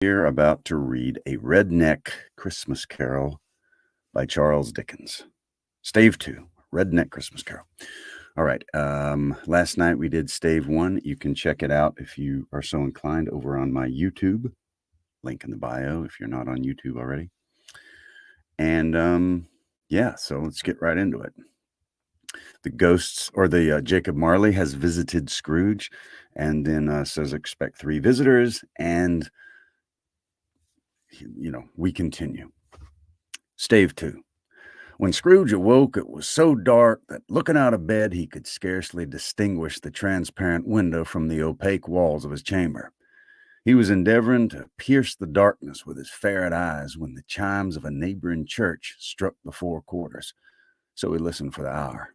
We're about to read A Redneck Christmas Carol by Charles Dickens. Stave 2, Redneck Christmas Carol. All right. Last night we did Stave 1. You can check it out if you are so inclined over on my YouTube. Link in the bio if you're not on YouTube already. And yeah, so let's get right into it. The ghosts, or the Jacob Marley has visited Scrooge, and then says expect 3 visitors, and we continue. Stave 2. When Scrooge awoke, it was so dark that looking out of bed, he could scarcely distinguish the transparent window from the opaque walls of his chamber. He was endeavoring to pierce the darkness with his ferret eyes when the chimes of a neighboring church struck the 4 quarters, so he listened for the hour.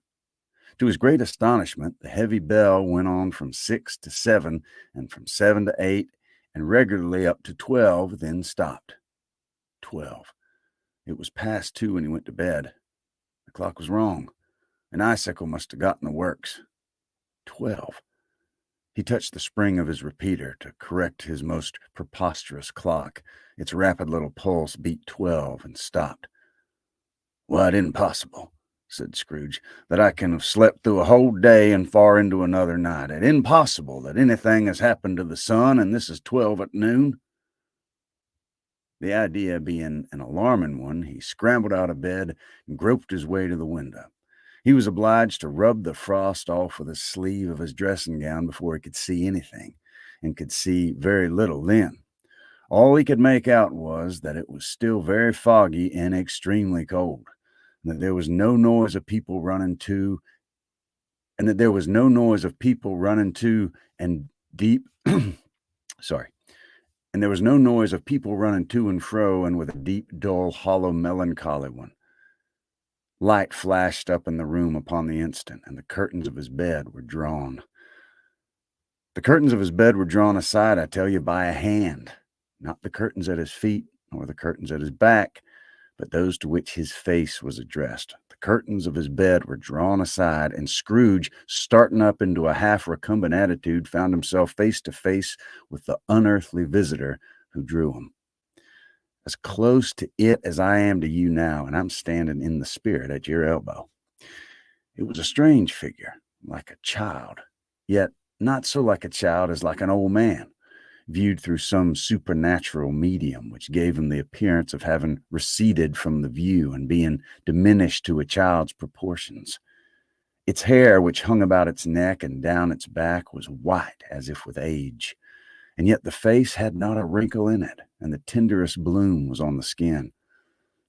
To his great astonishment, the heavy bell went on from 6 to 7, and from 7 to 8, and regularly up to 12, then stopped. 12. It was past 2 when he went to bed. The clock was wrong. An icicle must have gotten the works. 12. He touched the spring of his repeater to correct his most preposterous clock. Its rapid little pulse beat 12 and stopped. "Why, it isn't possible," said Scrooge, "that I can have slept through a whole day and far into another night. It isn't possible that anything has happened to the sun, and this is 12 at noon." The idea being an alarming one, he scrambled out of bed and groped his way to the window. He was obliged to rub the frost off with the sleeve of his dressing gown before he could see anything, and could see very little then. All he could make out was that it was still very foggy and extremely cold, and that there was no noise of people running to, and deep sorry. And there was no noise of people running to and fro, and with a deep, dull, hollow, melancholy one. Light flashed up in the room upon the instant, and the curtains of his bed were drawn. The curtains of his bed were drawn aside, I tell you, by a hand, not the curtains at his feet, nor the curtains at his back, but those to which his face was addressed. The curtains of his bed were drawn aside, and Scrooge, starting up into a half recumbent attitude, found himself face to face with the unearthly visitor who drew him. As close to it as I am to you now, and I'm standing in the spirit at your elbow. It was a strange figure, like a child, yet not so like a child as like an old man, viewed through some supernatural medium which gave him the appearance of having receded from the view and being diminished to a child's proportions. Its hair, which hung about its neck and down its back, was white as if with age, and yet the face had not a wrinkle in it, and the tenderest bloom was on the skin.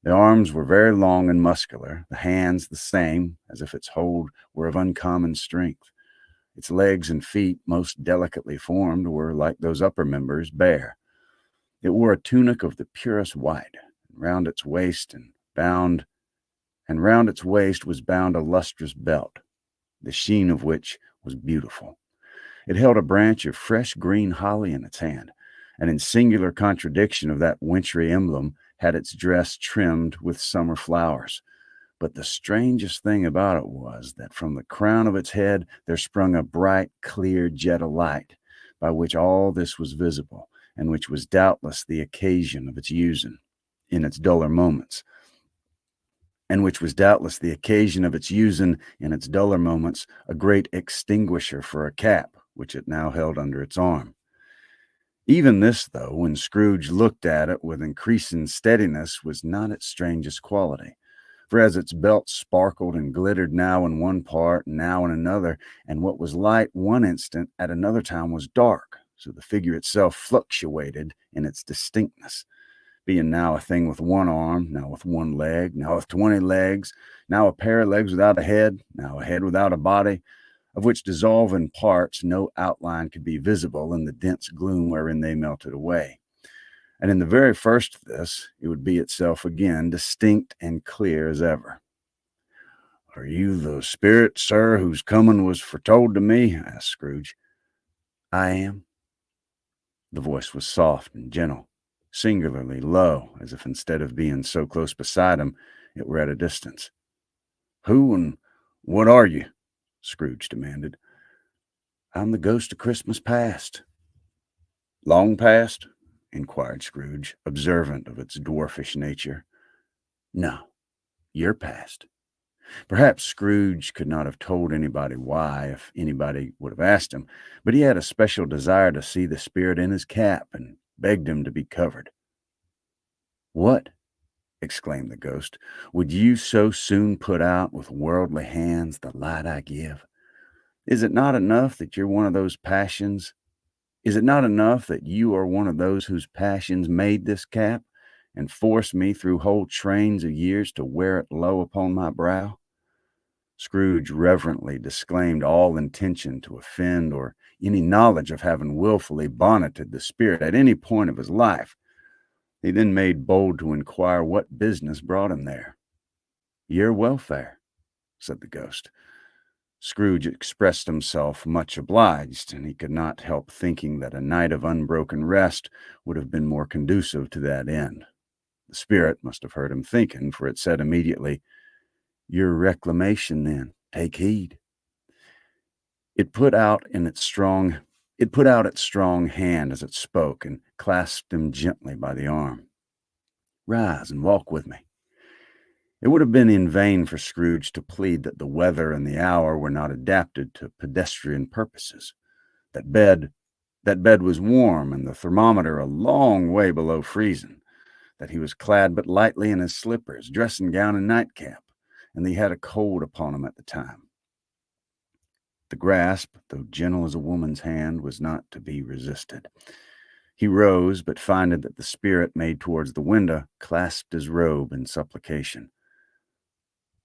The arms were very long and muscular, the hands the same, as if its hold were of uncommon strength. Its legs and feet, most delicately formed, were, like those upper members, bare. It wore a tunic of the purest white, and round its waist was bound a lustrous belt, the sheen of which was beautiful. It held a branch of fresh green holly in its hand, and in singular contradiction of that wintry emblem, had its dress trimmed with summer flowers. But the strangest thing about it was that from the crown of its head there sprung a bright, clear jet of light, by which all this was visible, and which was doubtless the occasion of its using, in its duller moments, a great extinguisher for a cap, which it now held under its arm. Even this, though, when Scrooge looked at it with increasing steadiness, was not its strangest quality. For as its belt sparkled and glittered now in one part, and now in another, and what was light one instant at another time was dark, so the figure itself fluctuated in its distinctness, being now a thing with one arm, now with one leg, now with 20 legs, now a pair of legs without a head, now a head without a body, of which dissolving parts no outline could be visible in the dense gloom wherein they melted away. And in the very first of this, it would be itself again, distinct and clear as ever. "Are you the spirit, sir, whose coming was foretold to me?" asked Scrooge. "I am." The voice was soft and gentle, singularly low, as if instead of being so close beside him, it were at a distance. "Who and what are you?" Scrooge demanded. "I'm the ghost of Christmas past." "Long past?" inquired Scrooge, observant of its dwarfish nature. No, your past. Perhaps Scrooge could not have told anybody why if anybody would have asked him, but he had a special desire to see the spirit in his cap and begged him to be covered. What? Exclaimed the ghost. Would you so soon put out with worldly hands the light I give? Is it not enough that you're one of those passions? Is it not enough that you are one of those whose passions made this cap and forced me through whole trains of years to wear it low upon my brow? Scrooge reverently disclaimed all intention to offend or any knowledge of having wilfully bonneted the spirit at any point of his life. He then made bold to inquire what business brought him there. Your welfare, said the ghost. Scrooge expressed himself much obliged, and he could not help thinking that a night of unbroken rest would have been more conducive to that end. The spirit must have heard him thinking, for it said immediately, Your reclamation, then, take heed. It put out its strong hand as it spoke, and clasped him gently by the arm. Rise and walk with me. It would have been in vain for Scrooge to plead that the weather and the hour were not adapted to pedestrian purposes. That bed was warm, and the thermometer a long way below freezing. That he was clad but lightly in his slippers, dressing gown and nightcap, and that he had a cold upon him at the time. The grasp, though gentle as a woman's hand, was not to be resisted. He rose, but finding that the spirit made towards the window, clasped his robe in supplication.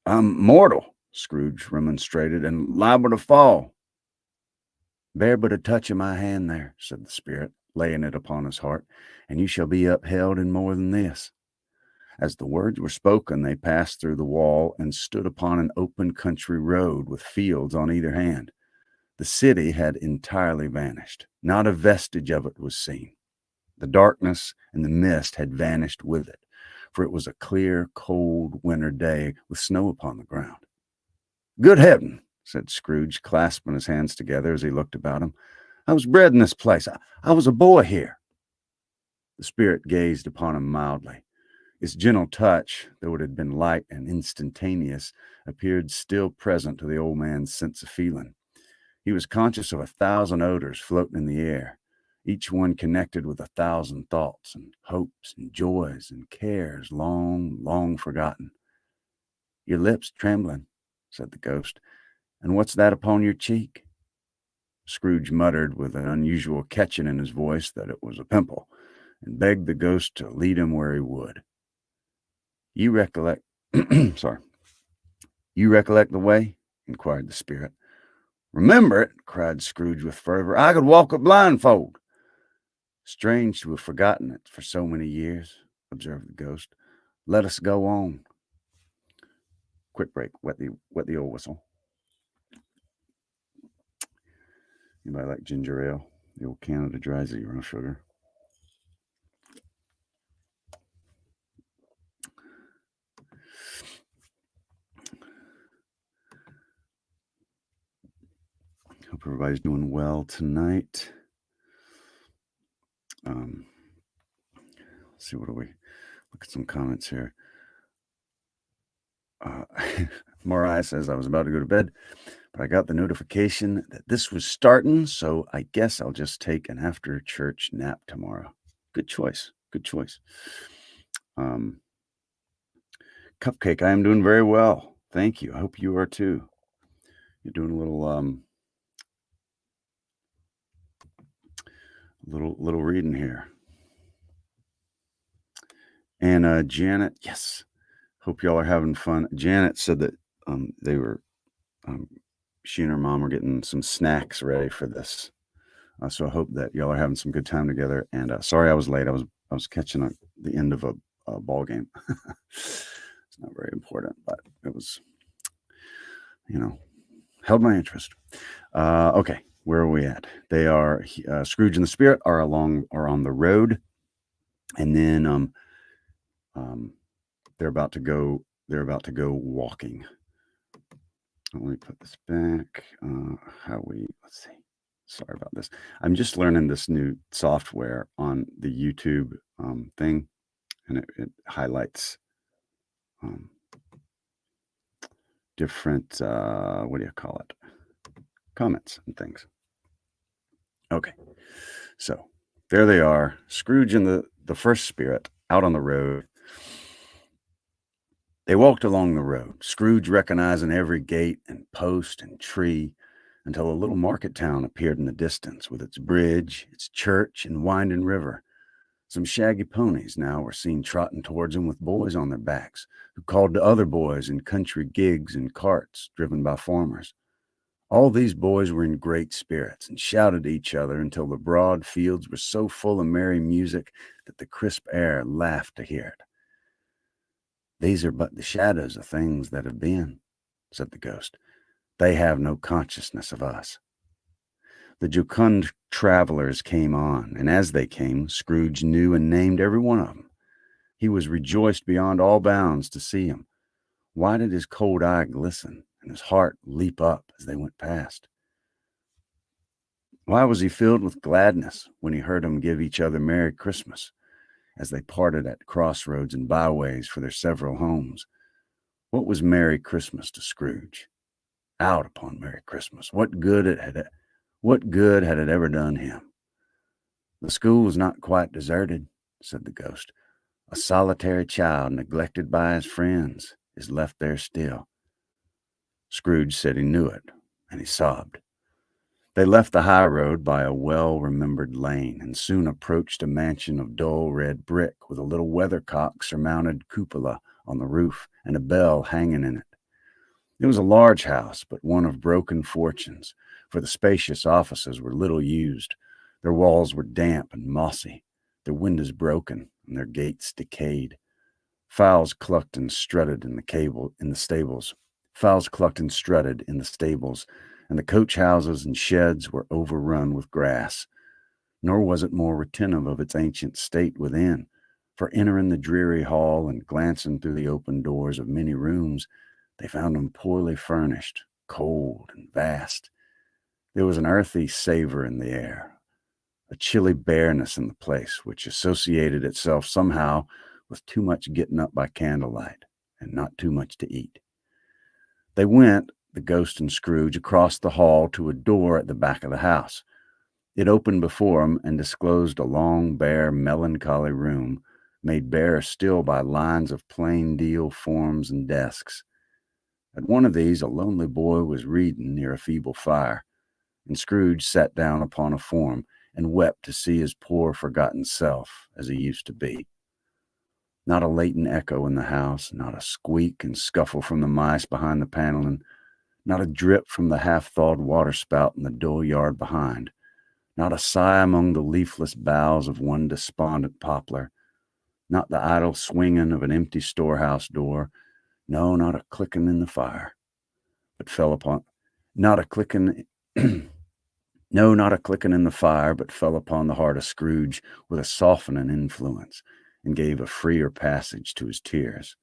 I'm mortal, Scrooge remonstrated, and liable to fall. Bear but a touch of my hand there, said the spirit, laying it upon his heart, and you shall be upheld in more than this. As the words were spoken, they passed through the wall and stood upon an open country road with fields on either hand. The city had entirely vanished. Not a vestige of it was seen. The darkness and the mist had vanished with it, for it was a clear, cold winter day with snow upon the ground. Good heaven, said Scrooge, clasping his hands together as he looked about him. I was bred in this place. I was a boy here. The spirit gazed upon him mildly. Its gentle touch, though it had been light and instantaneous, appeared still present to the old man's sense of feeling. He was conscious of 1,000 odors floating in the air, each one connected with 1,000 thoughts and hopes and joys and cares long, long forgotten. Your lips trembling, said the ghost. And what's that upon your cheek? Scrooge muttered with an unusual catching in his voice that it was a pimple, and begged the ghost to lead him where he would. You recollect You recollect the way? Inquired the spirit. Remember it, cried Scrooge with fervor. I could walk it blindfold. Strange to have forgotten it for so many years, observed the ghost. Let us go on. Quick break. Wet the old whistle. Anybody like ginger ale? The old Canada Dry 0 sugar. Hope everybody's doing well tonight. Let's see, what do we look at some comments here. Mariah says, I was about to go to bed, but I got the notification that this was starting, so I guess I'll just take an after-church nap tomorrow. Good choice. Good choice. Cupcake, I am doing very well. Thank you. I hope you are too. You're doing a little reading here. And Janet, yes. Hope y'all are having fun. Janet said that they were, she and her mom were getting some snacks ready for this. So I hope that y'all are having some good time together. And sorry I was late. I was catching the end of a ball game. It's not very important, but it was, held my interest. Okay, where are we at? They are Scrooge and the Spirit are on the road, and then they're about to go walking. Let me put this back. Let's see. Sorry about this. I'm just learning this new software on the YouTube thing, and it highlights um, different, what do you call it? Comments and things. Okay. So there they are, Scrooge and the first spirit out on the road. They walked along the road, Scrooge recognizing every gate and post and tree, until a little market town appeared in the distance with its bridge, its church, and winding river. Some shaggy ponies now were seen trotting towards him with boys on their backs, who called to other boys in country gigs and carts driven by farmers. All these boys were in great spirits and shouted to each other until the broad fields were so full of merry music that the crisp air laughed to hear it. "These are but the shadows of things that have been," said the ghost. "They have no consciousness of us." The jocund travelers came on, and as they came, Scrooge knew and named every one of them. He was rejoiced beyond all bounds to see him. Why did his cold eye glisten and his heart leap up as they went past? Why was he filled with gladness when he heard them give each other Merry Christmas as they parted at crossroads and byways for their several homes? What was Merry Christmas to Scrooge? Out upon Merry Christmas! What good had it ever done him? "The school was not quite deserted," said the ghost. "A solitary child, neglected by his friends, is left there still." Scrooge said he knew it, and he sobbed. They left the high road by a well-remembered lane, and soon approached a mansion of dull red brick with a little weathercock-surmounted cupola on the roof and a bell hanging in it. It was a large house, but one of broken fortunes, for the spacious offices were little used. Their walls were damp and mossy, their windows broken, and their gates decayed. Fowls clucked and strutted in the stables. Fowls clucked and strutted in the stables, and the coach houses and sheds were overrun with grass. Nor was it more retentive of its ancient state within, for entering the dreary hall and glancing through the open doors of many rooms, they found them poorly furnished, cold, and vast. There was an earthy savor in the air, a chilly bareness in the place, which associated itself somehow with too much getting up by candlelight and not too much to eat. They went, the ghost and Scrooge, across the hall to a door at the back of the house. It opened before them and disclosed a long, bare, melancholy room, made bare still by lines of plain deal forms and desks. At one of these, a lonely boy was reading near a feeble fire, and Scrooge sat down upon a form and wept to see his poor, forgotten self as he used to be. Not a latent echo in the house, not a squeak and scuffle from the mice behind the paneling, not a drip from the half-thawed waterspout in the dull yard behind, not a sigh among the leafless boughs of one despondent poplar, not the idle swinging of an empty storehouse door, no, not a clicking in the fire, but fell upon, not a clicking, no, not a clicking in the fire, but fell upon the heart of Scrooge with a softening influence, and gave a freer passage to his tears.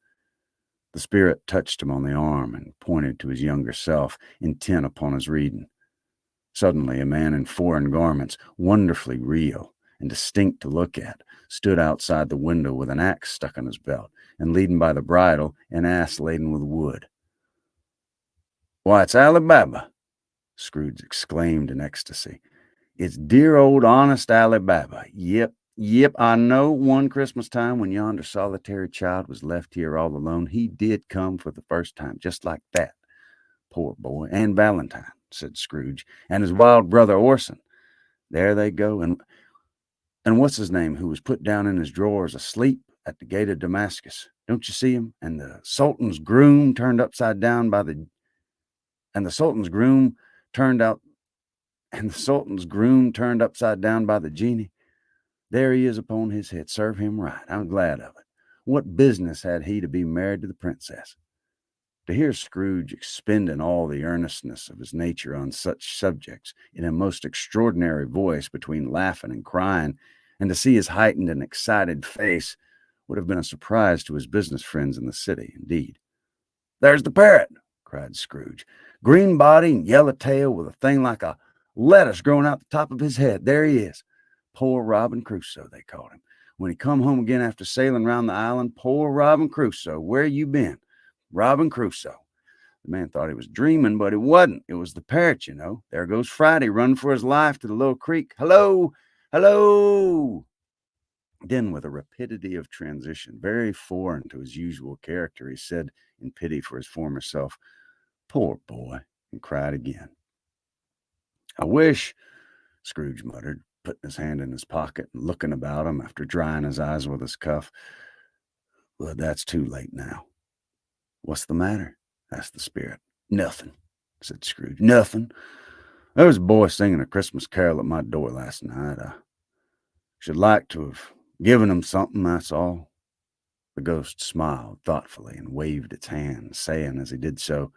The spirit touched him on the arm and pointed to his younger self, intent upon his reading. Suddenly, a man in foreign garments, wonderfully real and distinct to look at, stood outside the window with an axe stuck in his belt and leading by the bridle an ass laden with wood. "Why, it's Ali Baba!" Scrooge exclaimed in ecstasy. "It's dear old honest Ali Baba. Yep, I know. One Christmas time when yonder solitary child was left here all alone, he did come for the first time, just like that. Poor boy. And Valentine," said Scrooge, "and his wild brother Orson. There they go. And what's his name, who was put down in his drawers asleep at the gate of Damascus? Don't you see him? And the Sultan's groom turned upside down by the and the Sultan's groom turned out and the Sultan's groom turned upside down by the genie. There he is upon his head. Serve him right. I'm glad of it. What business had he to be married to the princess?" To hear Scrooge expending all the earnestness of his nature on such subjects in a most extraordinary voice between laughing and crying, and to see his heightened and excited face, would have been a surprise to his business friends in the city, indeed. "There's the parrot!" cried Scrooge. "Green body and yellow tail with a thing like a letters growing out the top of his head. There he is. Poor Robin Crusoe, they called him. When he come home again after sailing round the island, poor Robin Crusoe, where you been? Robin Crusoe. The man thought he was dreaming, but it wasn't. It was the parrot, you know. There goes Friday, running for his life to the little creek. Hello, hello. Then, with a rapidity of transition very foreign to his usual character, he said, in pity for his former self, poor boy, and cried again. I wish, Scrooge muttered, putting his hand in his pocket and looking about him after drying his eyes with his cuff. Well, that's too late now. What's the matter? Asked the spirit. Nothing, said Scrooge. Nothing. There was a boy singing a Christmas carol at my door last night. I should like to have given him something, that's all. The ghost smiled thoughtfully and waved its hand, saying as he did so,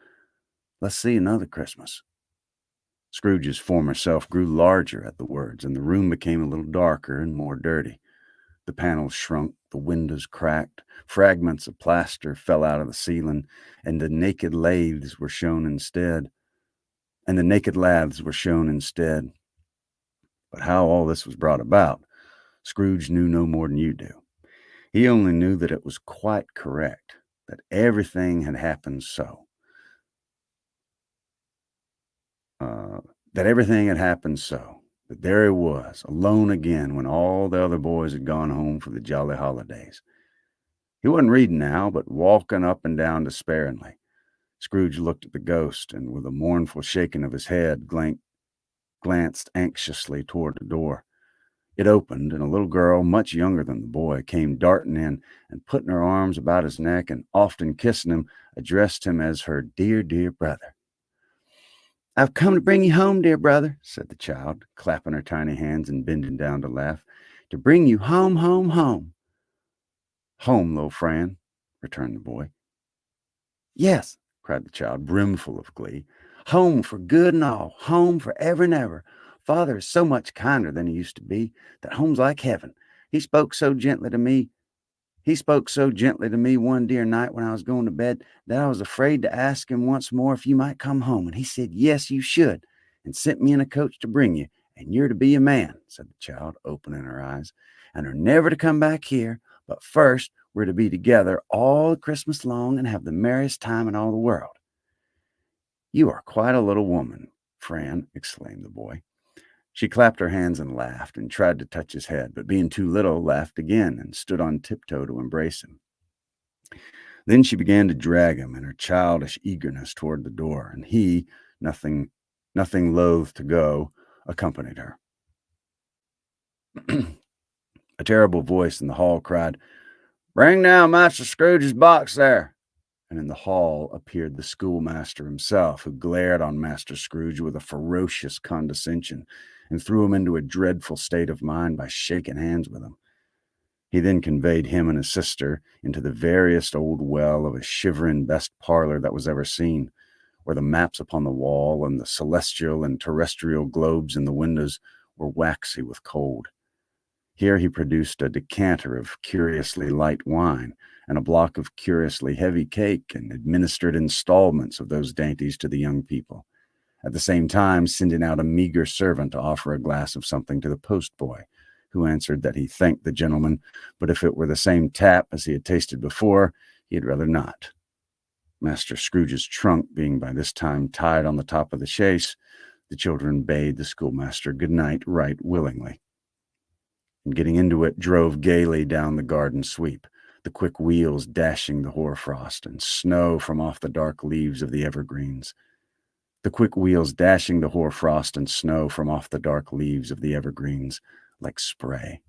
let's see another Christmas. Scrooge's former self grew larger at the words, and the room became a little darker and more dirty. The panels shrunk, the windows cracked, fragments of plaster fell out of the ceiling, and the naked laths were shown instead. But how all this was brought about, Scrooge knew no more than you do. He only knew that it was quite correct, that everything had happened so. That there he was, alone again when all the other boys had gone home for the jolly holidays. He wasn't reading now, but walking up and down despairingly. Scrooge looked at the ghost, and with a mournful shaking of his head, glanced anxiously toward the door. It opened, and a little girl, much younger than the boy, came darting in, and putting her arms about his neck and often kissing him, addressed him as her dear, dear brother. I've come to bring you home, dear brother, said the child, clapping her tiny hands and bending down to laugh. To bring you home, home, home. Home, little Fran, returned the boy. Yes, cried the child, brimful of glee. Home for good and all, home for ever and ever. Father is so much kinder than he used to be, that home's like heaven. He spoke so gently to me one dear night when I was going to bed that I was afraid to ask him once more if you might come home. And he said, yes, you should, and sent me in a coach to bring you. And you're to be a man, said the child, opening her eyes, and are never to come back here. But first, we're to be together all Christmas long and have the merriest time in all the world. You are quite a little woman, Fran, exclaimed the boy. She clapped her hands and laughed, and tried to touch his head, but being too little, laughed again, and stood on tiptoe to embrace him. Then she began to drag him in her childish eagerness toward the door, and he, nothing loath to go, accompanied her. A terrible voice in the hall cried, Bring down Master Scrooge's box there. And in the hall appeared the schoolmaster himself, who glared on Master Scrooge with a ferocious condescension, and threw him into a dreadful state of mind by shaking hands with him. He then conveyed him and his sister into the veriest old well of a shivering best parlor that was ever seen, where the maps upon the wall and the celestial and terrestrial globes in the windows were waxy with cold. Here he produced a decanter of curiously light wine and a block of curiously heavy cake, and administered installments of those dainties to the young people, at the same time sending out a meager servant to offer a glass of something to the postboy, who answered that he thanked the gentleman, but if it were the same tap as he had tasted before, he had rather not. Master Scrooge's trunk being by this time tied on the top of the chaise, the children bade the schoolmaster good night right willingly, and getting into it, drove gaily down the garden sweep, the quick wheels dashing the hoarfrost and snow from off the dark leaves of the evergreens. Like spray.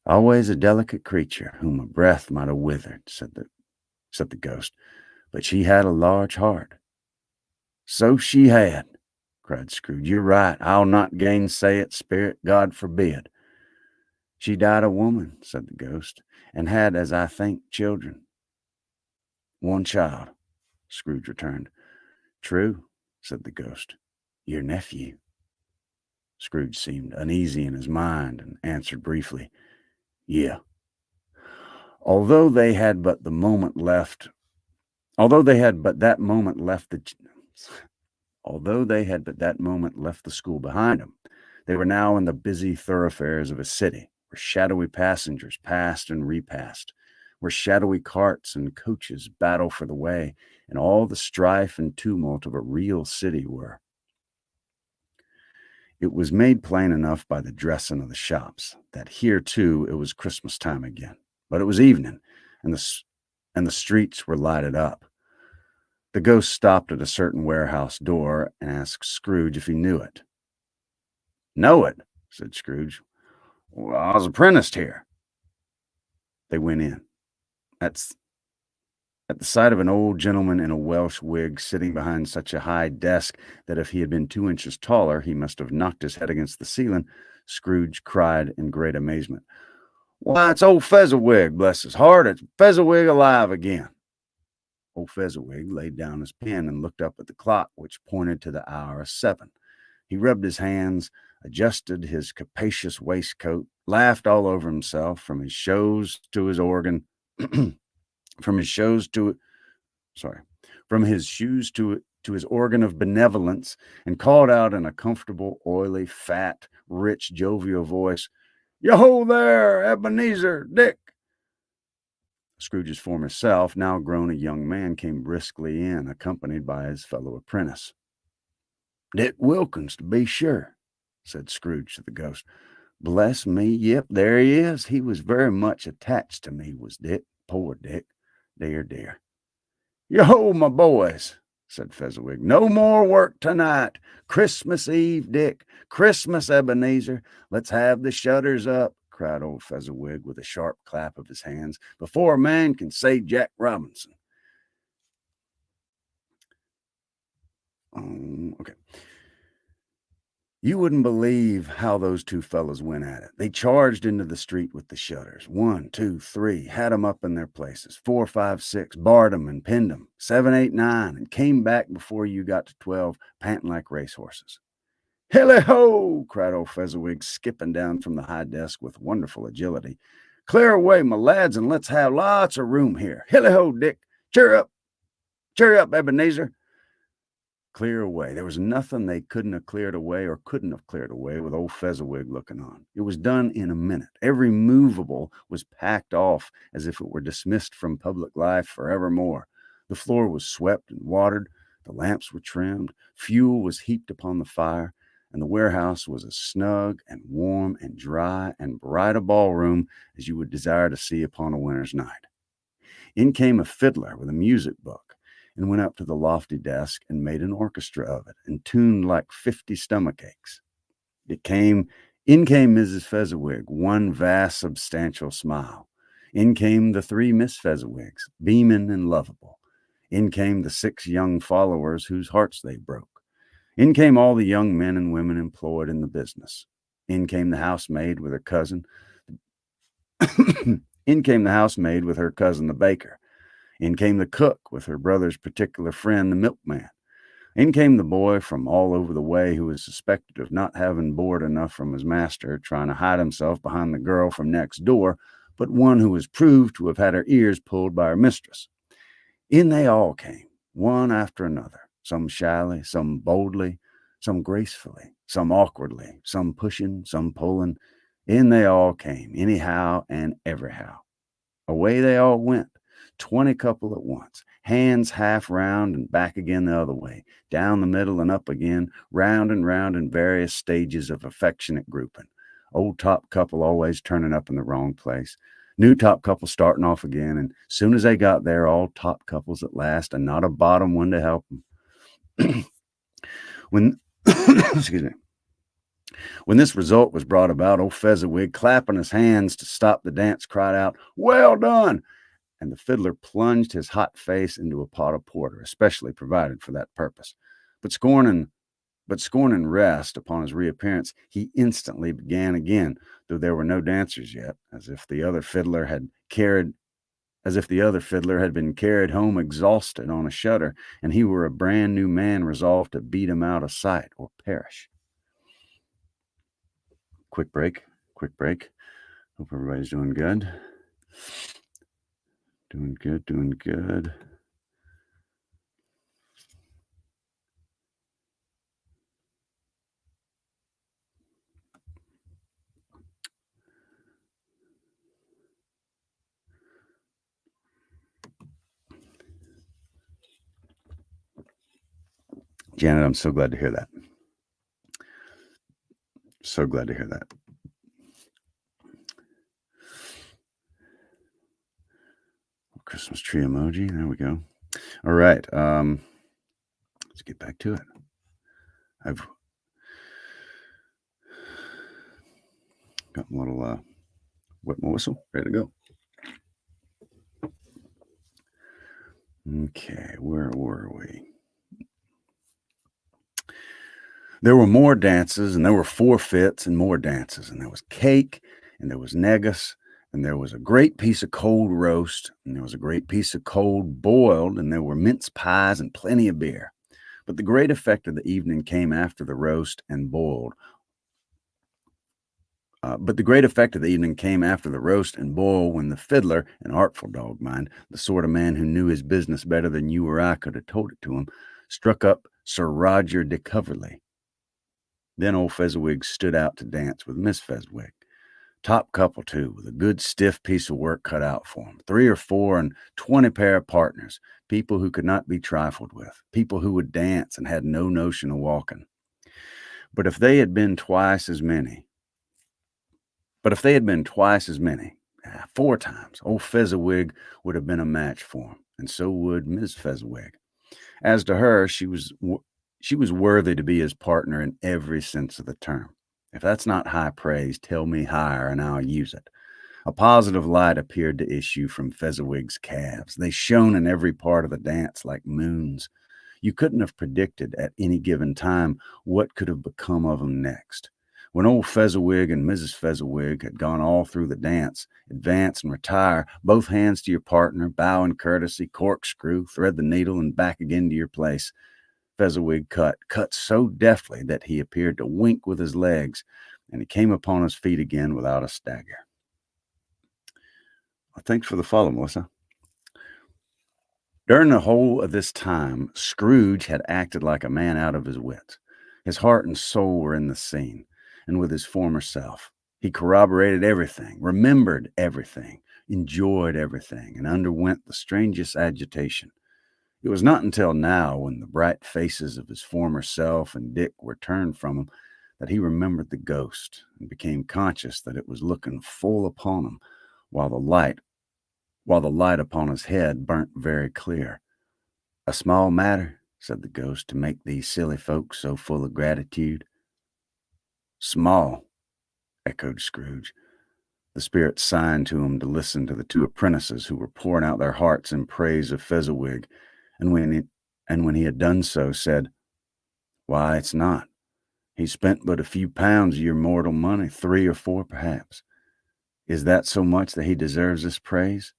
Always a delicate creature, whom a breath might have withered, said the ghost, but she had a large heart. So she had, cried Scrooge. You're right. I'll not gainsay it, spirit. God forbid. She died a woman, said the ghost, and had, as I think, children. One child, Scrooge returned. True, said the ghost. Your nephew. Scrooge seemed uneasy in his mind, and answered briefly, Yeah. Although they had but that moment left Although they had at that moment left the school behind them, they were now in the busy thoroughfares of a city where shadowy passengers passed and repassed, where shadowy carts and coaches battle for the way, and all the strife and tumult of a real city were. It was made plain enough by the dressing of the shops that here too it was Christmas time again. But it was evening, and the streets were lighted up. The ghost stopped at a certain warehouse door and asked Scrooge if he knew it. "Know it," said Scrooge. "Well, I was apprenticed here." They went in. At, at the sight of an old gentleman in a Welsh wig sitting behind such a high desk that if he had been 2 inches taller, he must have knocked his head against the ceiling, Scrooge cried in great amazement, "Why, it's old Fezziwig, bless his heart. It's Fezziwig alive again." Old Fezziwig laid down his pen and looked up at the clock, which pointed to the hour of 7. He rubbed his hands, adjusted his capacious waistcoat, laughed all over himself from his shows to his organ, from his shows to sorry, from his shoes to his organ of benevolence, and called out in a comfortable, oily, fat, rich, jovial voice, "Yo there, Ebenezer, Dick." Scrooge's former self, now grown a young man, came briskly in, accompanied by his fellow apprentice. "Dick Wilkins, to be sure," said Scrooge to the ghost. "Bless me, yep, there he is. He was very much attached to me, was Dick. Poor Dick. Dear, dear." "Yo, my boys," said Fezziwig, "no more work tonight. Christmas Eve, Dick. Christmas, Ebenezer. Let's have the shutters up," cried old Fezziwig with a sharp clap of his hands, "before a man can say Jack Robinson." Okay. You wouldn't believe how those two fellows went at it. They charged into the street with the shutters. 1, 2, 3, had 'em up in their places. 4, 5, 6, barred 'em and pinned 'em. 7, 8, 9, and came back before you got to 12, panting like racehorses. "Hilly ho!" cried old Fezziwig, skipping down from the high desk with wonderful agility. "Clear away, my lads, and let's have lots of room here. Hilly ho, Dick! Cheer up, Ebenezer!" Clear away. There was nothing they couldn't have cleared away or couldn't have cleared away with old Fezziwig looking on. It was done in a minute. Every movable was packed off as if it were dismissed from public life forevermore. The floor was swept and watered, the lamps were trimmed, fuel was heaped upon the fire, and the warehouse was as snug and warm and dry and bright a ballroom as you would desire to see upon a winter's night. In came a fiddler with a music book, and went up to the lofty desk and made an orchestra of it, and tuned like 50 stomach aches. In came Mrs. Fezziwig, one vast substantial smile. In came the 3 Miss Fezziwigs, beaming and lovable. In came the 6 young followers whose hearts they broke. In came all the young men and women employed in the business. In came the housemaid with her cousin. In came the housemaid with her cousin, the baker. In came the cook with her brother's particular friend, the milkman. In came the boy from all over the way who was suspected of not having board enough from his master, trying to hide himself behind the girl from next door, but one who was proved to have had her ears pulled by her mistress. In they all came, one after another, some shyly, some boldly, some gracefully, some awkwardly, some pushing, some pulling. In they all came, anyhow and everyhow. Away they all went, 20 couple at once, hands half round and back again the other way, down the middle and up again, round and round in various stages of affectionate grouping. Old top couple always turning up in the wrong place. New top couple starting off again, and soon as they got there, all top couples at last, and not a bottom one to help them. When, excuse me, when this result was brought about, old Fezziwig, clapping his hands to stop the dance, cried out, "Well done!" And the fiddler plunged his hot face into a pot of porter, especially provided for that purpose. But scorning rest upon his reappearance, he instantly began again, though there were no dancers yet, as if the other fiddler had been carried home exhausted on a shutter, and he were a brand new man resolved to beat him out of sight or perish. Quick break. Hope everybody's doing good. Doing good. Janet, I'm so glad to hear that. So glad to hear that. Christmas tree emoji. There we go. All right. Let's get back to it. I've got a little wet my whistle. Ready to go. Okay, where were we? There were more dances, and there were forfeits and more dances, and there was cake, and there was negus, and there was a great piece of cold roast, and there was a great piece of cold boiled, and there were mince pies and plenty of beer. But the great effect of the evening came after the roast and boiled. But the great effect of the evening came after the roast and boil when the fiddler, an artful dog, mind, the sort of man who knew his business better than you or I could have told it to him, struck up Sir Roger de Coverley. Then old Fezziwig stood out to dance with Miss Fezziwig. Top couple, too, with a good stiff piece of work cut out for him. 3 or 4 and 20 pair of partners, people who could not be trifled with, people who would dance and had no notion of walking. But if they had been twice as many, 4 times, old Fezziwig would have been a match for him, and so would Miss Fezziwig. As to her, she was worthy to be his partner in every sense of the term. If that's not high praise, tell me higher, and I'll use it. A positive light appeared to issue from Fezziwig's calves. They shone in every part of the dance like moons. You couldn't have predicted at any given time what could have become of them next. When old Fezziwig and Mrs. Fezziwig had gone all through the dance, advance and retire, both hands to your partner, bow and courtesy, corkscrew, thread the needle, and back again to your place, Fezziwig cut so deftly that he appeared to wink with his legs, and he came upon his feet again without a stagger. Well, thanks for the follow, Melissa. During the whole of this time, Scrooge had acted like a man out of his wits. His heart and soul were in the scene, and with his former self. He corroborated everything, remembered everything, enjoyed everything, and underwent the strangest agitation. It was not until now, when the bright faces of his former self and Dick were turned from him, that he remembered the ghost and became conscious that it was looking full upon him, while the light upon his head burnt very clear. "A small matter," said the ghost, "to make these silly folks so full of gratitude." "Small," echoed Scrooge. The spirit signed to him to listen to the 2 apprentices who were pouring out their hearts in praise of Fezziwig, and when he had done so, said, "Why, it's not. He spent but a few pounds of your mortal money, 3 or 4 perhaps. Is that so much that he deserves this praise?"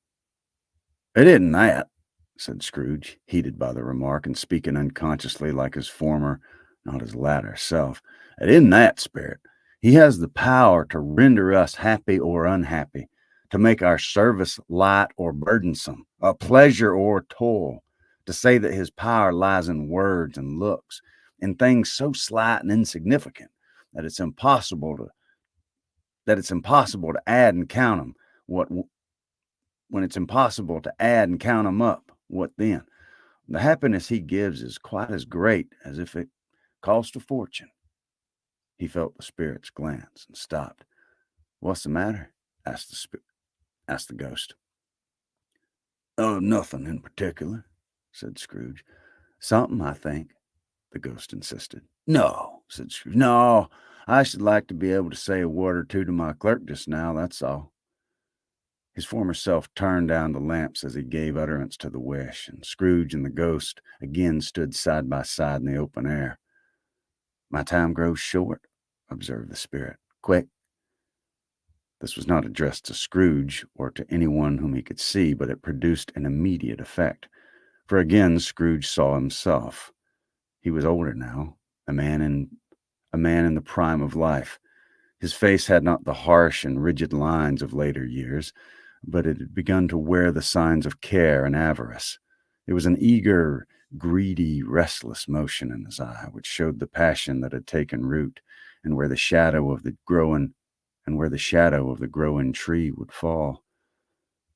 "It isn't that," said Scrooge, heated by the remark, and speaking unconsciously like his former, not his latter self. "It isn't that, spirit. He has the power to render us happy or unhappy, to make our service light or burdensome, a pleasure or toil, to say that his power lies in words and looks, in things so slight and insignificant that it's impossible to add and count them. When it's impossible to add and count them up, what then? The happiness he gives is quite as great as if it cost a fortune." He felt the spirit's glance and stopped. "What's the matter?" asked the ghost. "Oh, nothing in particular," said Scrooge. "Something, I think," the ghost insisted. "No," said Scrooge. "No, I should like to be able to say a word or two to my clerk just now, that's all." His former self turned down the lamps as he gave utterance to the wish, and Scrooge and the ghost again stood side by side in the open air. "My time grows short," observed the spirit. "Quick." This was not addressed to Scrooge or to anyone whom he could see, but it produced an immediate effect. For again Scrooge saw himself. He was older now, a man in the prime of life. His face had not the harsh and rigid lines of later years, but it had begun to wear the signs of care and avarice. There was an eager, greedy, restless motion in his eye, which showed the passion that had taken root, and where the shadow of the growing tree would fall.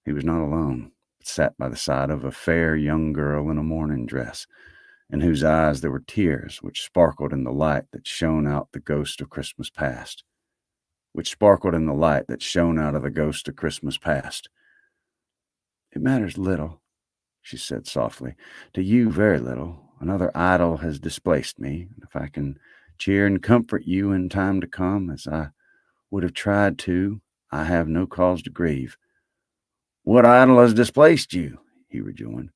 He was not alone, but sat by the side of a fair young girl in a morning dress, in whose eyes there were tears which sparkled in the light that shone out the ghost of Christmas past, which sparkled in the light that shone out of the ghost of Christmas past. It matters little, she said softly. To you, very little. Another idol has displaced me, and if I can cheer and comfort you in time to come, as I would have tried to, I have no cause to grieve. What idol has displaced you? He rejoined.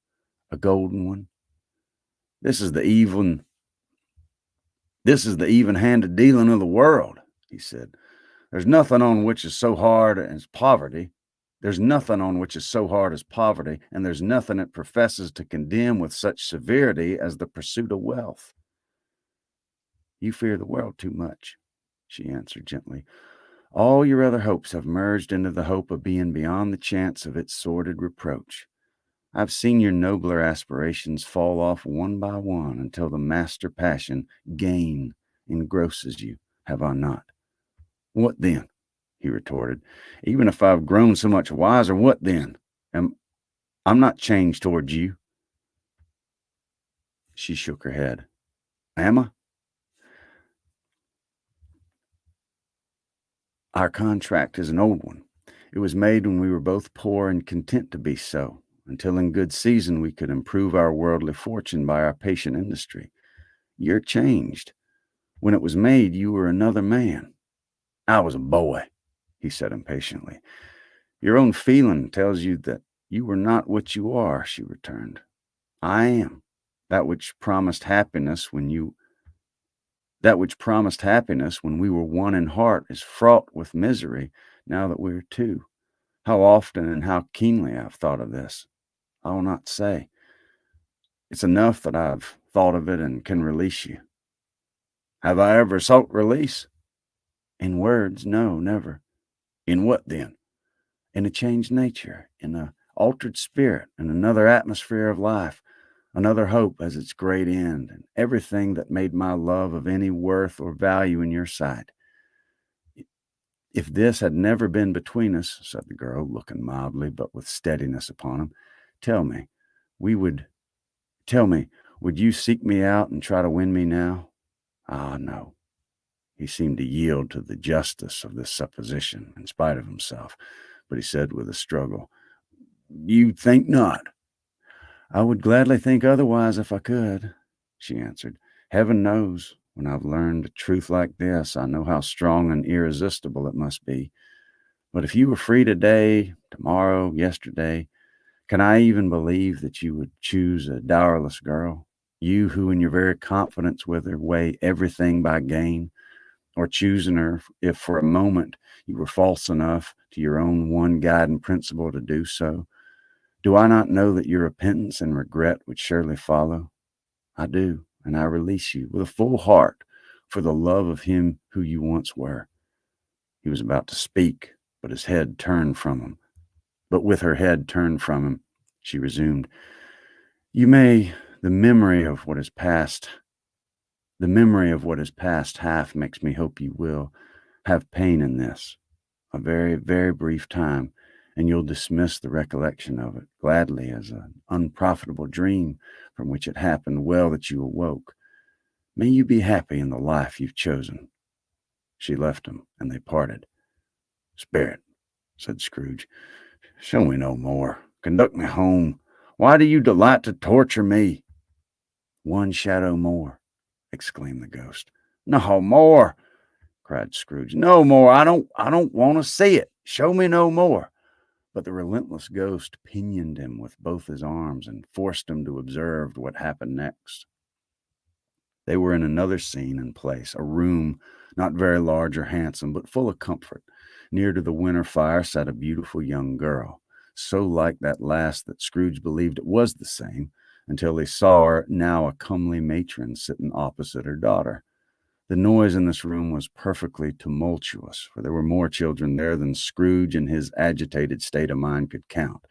A golden one. This is the even-handed dealing of the world, he said. There's nothing on which is so hard as poverty. There's nothing on which is so hard as poverty, and there's nothing it professes to condemn with such severity as the pursuit of wealth. You fear the world too much, she answered gently. All your other hopes have merged into the hope of being beyond the chance of its sordid reproach. I've seen your nobler aspirations fall off one by one until the master passion, gain, engrosses you, have I not? What then? He retorted. Even if I've grown so much wiser, what then? I'm not changed towards you. She shook her head. Am I? Our contract is an old one. It was made when we were both poor and content to be so, until in good season we could improve our worldly fortune by our patient industry. You're changed. When it was made, you were another man. I was a boy, he said impatiently. Your own feeling tells you that you were not what you are, she returned. I am. That which promised happiness when we were one in heart is fraught with misery now that we are two. How often and how keenly I've thought of this, I will not say. It's enough that I've thought of it and can release you. Have I ever sought release? In words, no, never. In what then? In a changed nature, in an altered spirit, in another atmosphere of life, another hope as its great end, and everything that made my love of any worth or value in your sight. If this had never been between us, said the girl, looking mildly but with steadiness upon him, tell me, would you seek me out and try to win me now? Ah, no. He seemed to yield to the justice of this supposition in spite of himself, but he said with a struggle, You think not? I would gladly think otherwise if I could, she answered. Heaven knows, when I've learned a truth like this, I know how strong and irresistible it must be. But if you were free today, tomorrow, yesterday, can I even believe that you would choose a dowerless girl? You who in your very confidence with her weigh everything by gain, or choosing her if for a moment you were false enough to your own one guiding principle to do so. Do I not know that your repentance and regret would surely follow? I do, and I release you with a full heart for the love of him who you once were. He was about to speak, but with her head turned from him, she resumed, the memory of what is past half makes me hope you will have pain in this, a very, very brief time, and you'll dismiss the recollection of it gladly as an unprofitable dream from which it happened well that you awoke. May you be happy in the life you've chosen. She left him, and they parted. Spirit, said Scrooge, show me no more. Conduct me home. Why do you delight to torture me? One shadow more, exclaimed the ghost. No more, cried Scrooge. No more. I don't want to see it. Show me no more. But the relentless ghost pinioned him with both his arms and forced him to observe what happened next. They were in another scene and place, a room not very large or handsome, but full of comfort. Near to the winter fire sat a beautiful young girl, so like that last that Scrooge believed it was the same, until he saw her, now a comely matron, sitting opposite her daughter. The noise in this room was perfectly tumultuous, for there were more children there than Scrooge in his agitated state of mind could count.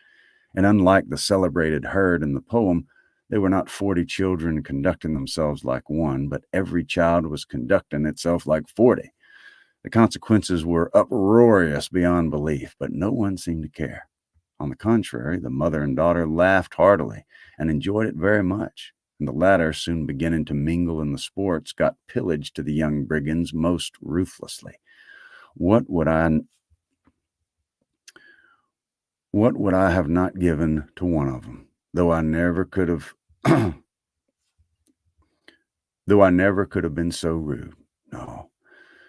And unlike the celebrated herd in the poem, they were not 40 children conducting themselves like one, but every child was conducting itself like 40. The consequences were uproarious beyond belief, but no one seemed to care. On the contrary, the mother and daughter laughed heartily and enjoyed it very much, and the latter, soon beginning to mingle in the sports, got pillaged to the young brigands most ruthlessly. What would I have not given to one of them, though I never could have though I never could have been so rude.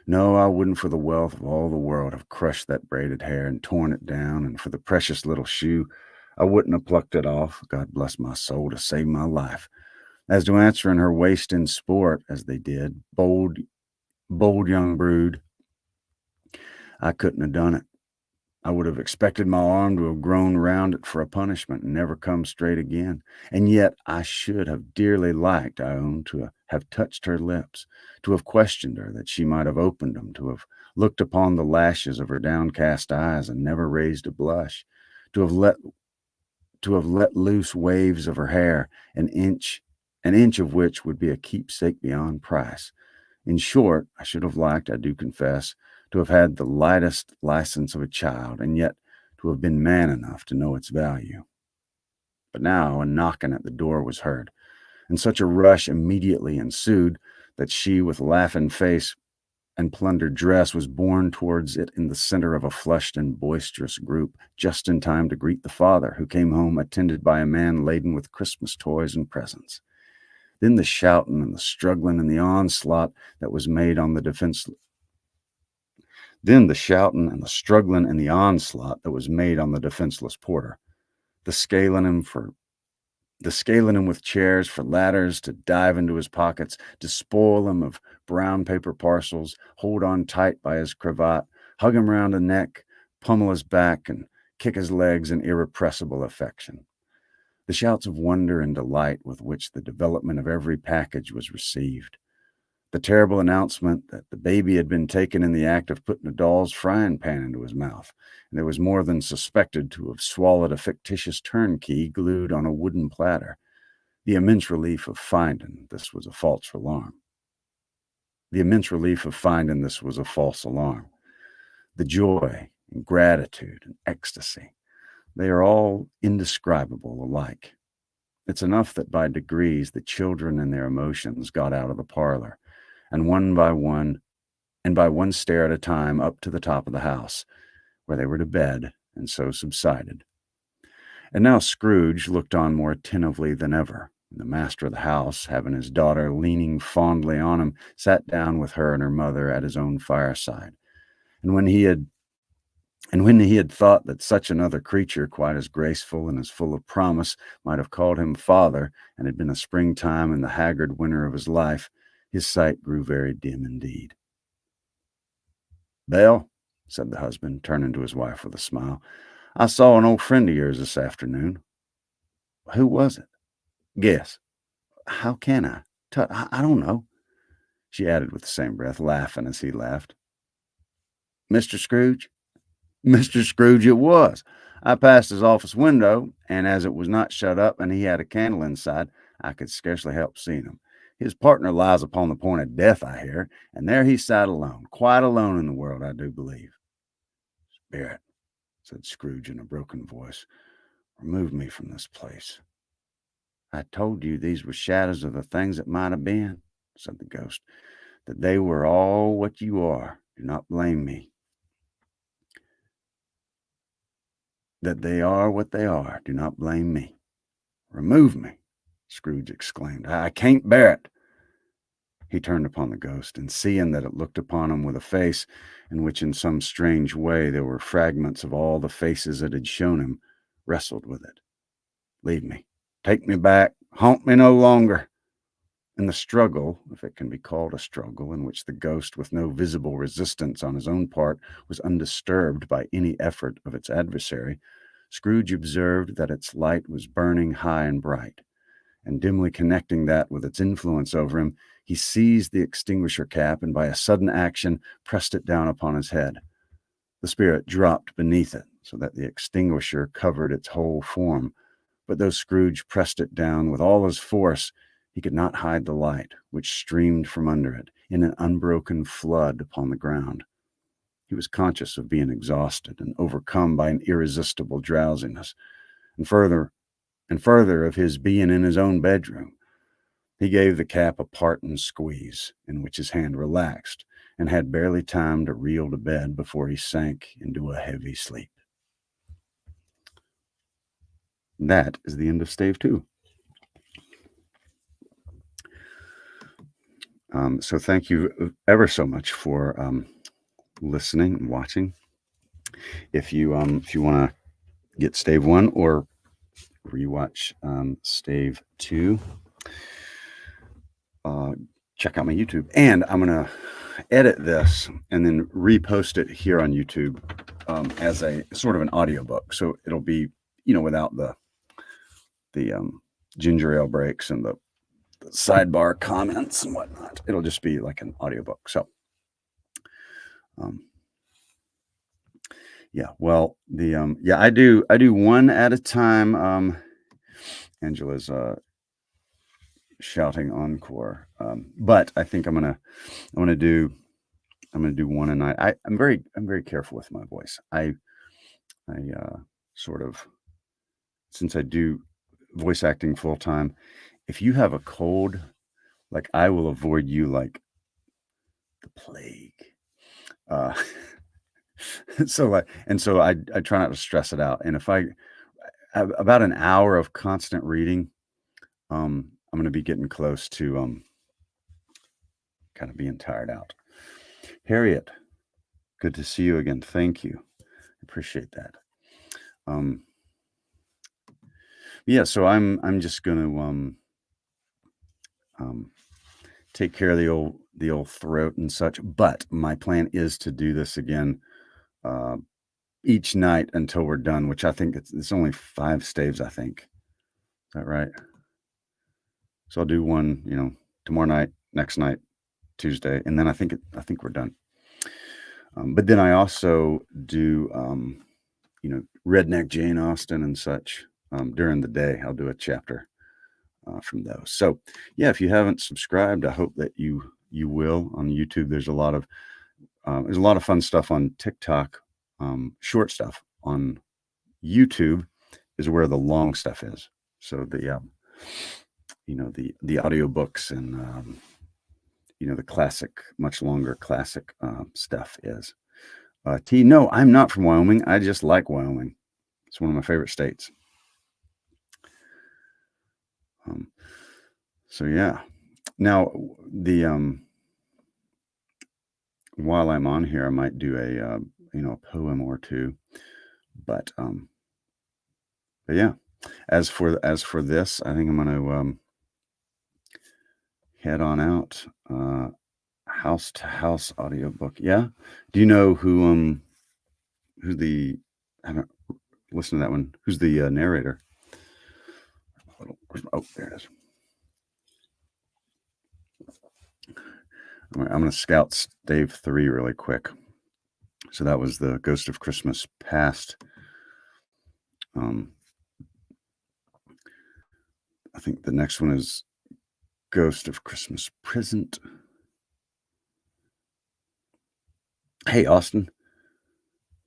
No, I wouldn't for the wealth of all the world have crushed that braided hair and torn it down, and for the precious little shoe, I wouldn't have plucked it off, God bless my soul, to save my life. As to answering her waist in sport, as they did, bold young brood, I couldn't have done it. I would have expected my arm to have grown round it for a punishment and never come straight again. And yet I should have dearly liked, I own, to have touched her lips, to have questioned her that she might have opened them, to have looked upon the lashes of her downcast eyes and never raised a blush, to have let loose waves of her hair, an inch of which would be a keepsake beyond price. In short, I should have liked, I do confess, to have had the lightest license of a child, and yet to have been man enough to know its value. But now a knocking at the door was heard, and such a rush immediately ensued that she, with laughing face and plundered dress, was borne towards it in the center of a flushed and boisterous group, just in time to greet the father, who came home attended by a man laden with Christmas toys and presents. Then the shouting and the struggling and the onslaught that was made on the defenseless porter, the scaling him with chairs for ladders, to dive into his pockets, to spoil him of brown paper parcels, hold on tight by his cravat, hug him round the neck, pummel his back, and kick his legs in irrepressible affection. The shouts of wonder and delight with which the development of every package was received. The terrible announcement that the baby had been taken in the act of putting a doll's frying pan into his mouth, and there was more than suspected to have swallowed a fictitious turnkey glued on a wooden platter. The immense relief of finding this was a false alarm. The joy and gratitude and ecstasy, they are all indescribable alike. It's enough that by degrees the children and their emotions got out of the parlor, and by one stair at a time, up to the top of the house, where they were to bed, and so subsided. And now Scrooge looked on more attentively than ever. The master of the house, having his daughter leaning fondly on him, sat down with her and her mother at his own fireside. And when he had thought that such another creature, quite as graceful and as full of promise, might have called him father, and had been a springtime in the haggard winter of his life, his sight grew very dim indeed. "Belle," said the husband, turning to his wife with a smile, "I saw an old friend of yours this afternoon." "Who was it?" "Guess." "How can I? Tut, I don't know," she added with the same breath, laughing as he laughed. "Mr. Scrooge?" "Mr. Scrooge it was. I passed his office window, and as it was not shut up and he had a candle inside, I could scarcely help seeing him. His partner lies upon the point of death, I hear, and there he sat alone, quite alone in the world, I do believe." "Spirit," said Scrooge in a broken voice, "remove me from this place." "I told you these were shadows of the things that might have been," said the ghost, "that they were all what you are. Do not blame me. That they are what they are. Do not blame me." "Remove me!" Scrooge exclaimed. "I can't bear it." He turned upon the ghost, and seeing that it looked upon him with a face in which in some strange way there were fragments of all the faces it had shown him, wrestled with it. "Leave me. Take me back. Haunt me no longer." In the struggle, if it can be called a struggle, in which the ghost, with no visible resistance on his own part, was undisturbed by any effort of its adversary, Scrooge observed that its light was burning high and bright, and dimly connecting that with its influence over him, he seized the extinguisher cap and by a sudden action pressed it down upon his head. The spirit dropped beneath it, so that the extinguisher covered its whole form, but though Scrooge pressed it down with all his force, he could not hide the light, which streamed from under it in an unbroken flood upon the ground. He was conscious of being exhausted and overcome by an irresistible drowsiness, and further of his being in his own bedroom. He gave the cap a parting squeeze, in which his hand relaxed, and had barely time to reel to bed before he sank into a heavy sleep. That is the end of Stave 2. So thank you ever so much for listening and watching. If you want to get Stave 1 or rewatch Stave 2, check out my YouTube. And I'm going to edit this and then repost it here on YouTube as a sort of an audiobook. So it'll be, without the ginger ale breaks and the sidebar comments and whatnot. It'll just be like an audiobook. So, yeah, well, I do one at a time. Angela's shouting encore, but I think I'm gonna do one a night. I'm very careful with my voice. I sort of, since I do voice acting full time, if you have a cold, like, I will avoid you like the plague. So I try not to stress it out. And if I have about an hour of constant reading, I'm going to be getting close to kind of being tired out. Harriet, good to see you again. Thank you. Appreciate that. Yeah, so I'm just going to take care of the old throat and such. But my plan is to do this again each night until we're done, which I think it's only 5 staves, I think. Is that right? So I'll do one, tomorrow night, next night, Tuesday, and then I think we're done. But then I also do, Redneck Jane Austen and such during the day. I'll do a chapter from those. So yeah, if you haven't subscribed, I hope that you will on YouTube. There's a lot of fun stuff on TikTok. Short stuff on YouTube is where the long stuff is. So the audiobooks and the classic, much longer classic stuff is. No, I'm not from Wyoming. I just like Wyoming. It's one of my favorite states. So yeah. Now while I'm on here, I might do a poem or two, but yeah. As for this, I think I'm going to head on out. House to House audiobook. Yeah. Do you know who's the? I haven't listened to that one. Who's the narrator? Oh, there it is. I'm going to scout Stave 3 really quick. So that was the Ghost of Christmas Past. I think the next one is Ghost of Christmas Present. Hey, Austin.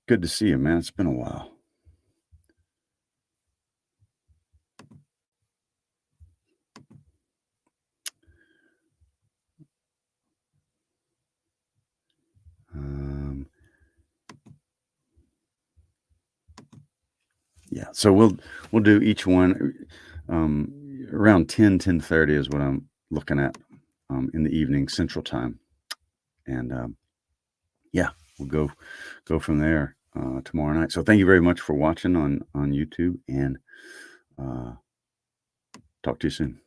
Good to see you, man. It's been a while. Yeah, so we'll do each one around 10:30 is what I'm looking at in the evening Central Time, and yeah, we'll go from there tomorrow night. So thank you very much for watching on YouTube, and talk to you soon.